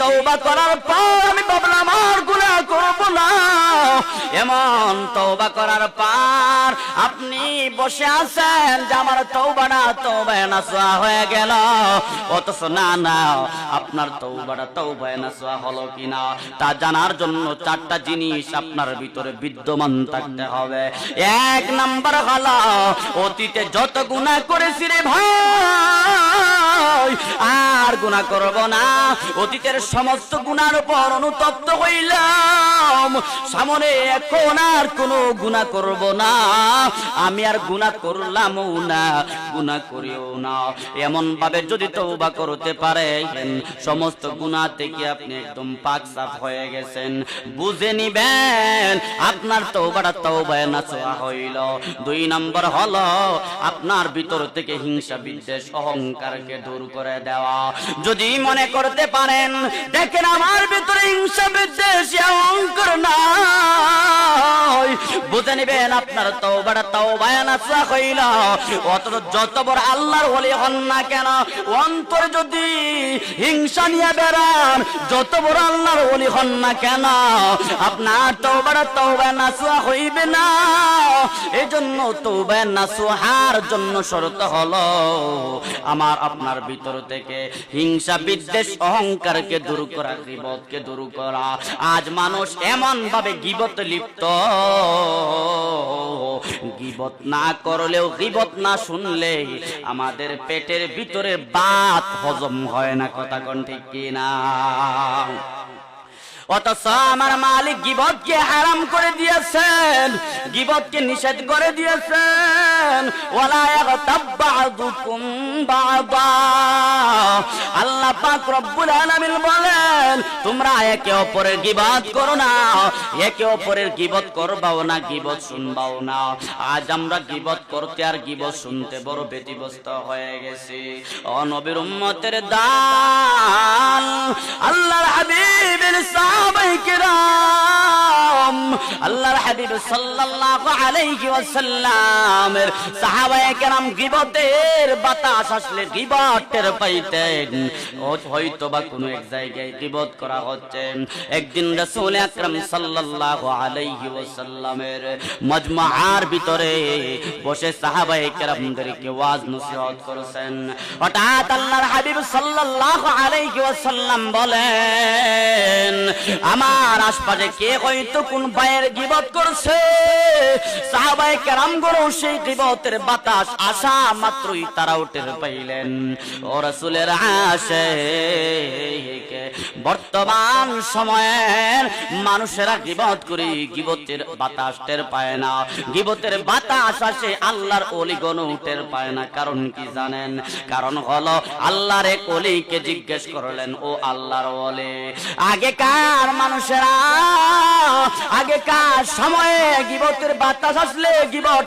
তওবা করার পর আমি ভাবলাম আর গুনাহ করব না। এমন তওবা করার পর আপনি বসে আছেন যে আমার তওবাটা তওবায়ে নাসুহা হয়ে গেল, অথচ না আপনার তওবাটা তওবায়ে নাসুহা হলো কিনা তা জানার জন্য চারটা জিনিস আপনার ভিতরে বিদ্যমান থাকতে হবে। এক নাম্বার হলো অতীতে যত গুনাহ করেছি রে ভাই আর গুনাহ করব না। অতীতের সমস্ত গুনার উপর অনুতপ্ত হইলাম, সামনে এখন আর কোনো গুনাহ করব না। আমি আর গুনাহ করলামও না, গুনাহ করিও না। এমন ভাবে যদি তওবা করতে পারেন সমস্ত গুনাহ থেকে আপনি একদম পাক সাফ হয়ে গেছেন, বুঝে নিবেন আপনার তওবাটা তওবায়ে নাসুহা হইল। দুই নম্বর হলো আপনার ভিতর থেকে হিংসা বিদ্বেষ অহংকারকে দূর করে দেওয়া। যদি মনে করতে পারেন দেখেন আমার ভিতরে হিংসা বিদ্বেষ অহংকার নাই, বুঝে নিবেন আপনার তওবাটা তওবায়ে নাসুহা হইল। অথচ যত বড় আল্লাহর ওলি হন না কেন অন্তরে যদি হিংসা নিয়ে বেড়ান, যত বড় আল্লাহর ওলি হন না কেন আপনার তওবাটা তওবায়ে নাসুহা হইবে না। এজন্য তওবায়ে নাসুহার জন্য শর্ত হলো আমার আপনার ভিতর থেকে হিংসা বিদ্বেষ অহংকারকে দূর করা, গীবতকে দূর করা। আজ মানুষ এমন ভাবে গীবতে লিপ্ত, গীবত না করলেও গীবত না শুনলে আমাদের পেটের ভিতরে ভাত হজম হয় না। কথা কোন ঠিক কিনা? অথচ আমার মালিক গীবতকে হারাম করে দিয়েছেন, গীবতকে নিষেধ করে দিয়েছেন। ওয়ালা ইয়াগতাব বা'দুকুম বা'দা, আল্লাহ পাক রব্বুল আলামিন বলেন তোমরা একে অপরের গীবত করো না, একে অপরের গীবত করবাও না, গীবত শুনবাও না। আজ আমরা গীবত করতে আর গীবত শুনতে বড় ব্যতিব্যস্ত হয়ে গেছি। ও নবীর উম্মতের দাল আল্লাহর হাবিবের সাহাবায়ে কেরাম, আল্লাহর হাবিব সাল্লাল্লাহু আলাইহি ওয়াসাল্লামের সাহাবায়ে কেরাম গীবতের বাতাস আসলে গীবত টের পাইতেন। হয়তো বা কোনো এক জায়গায় গীবত করা হচ্ছে। একদিন রাসূল আকরাম সাল্লাল্লাহু আলাইহি ওয়াসাল্লামের মজমাআর ভিতরে বসে সাহাবায়ে কেরামদেরকে ওয়াজ নসিহত করেছেন। হঠাৎ আল্লাহর হাবিব সাল্লাল্লাহু আলাইহি ওয়াসাল্লাম বলেন আমার আশপাশে কে হয়তো কোন ভাইয়ের গীবত করছে। সাহাবায়ে কেরামগুলো সেই গীবতের বাতাস আসা মাত্রই তারাও টের পাইলেন। ও রাসূলের আশিক, বর্তমান সময়ের মানুষেরা গীবত করে গীবতের বাতাস টের পায় না, গীবতের বাতাস আসে আল্লাহর ওলিগণ টের পায় না। কারণ কি জানেন? কারণ হলো আল্লাহর এক ওলিকে জিজ্ঞেস করলেন, ও আল্লাহর ওলি, আগেকার মানুষেরা আগেকার সময়ে গীবতের বাতাস আসলে গীবত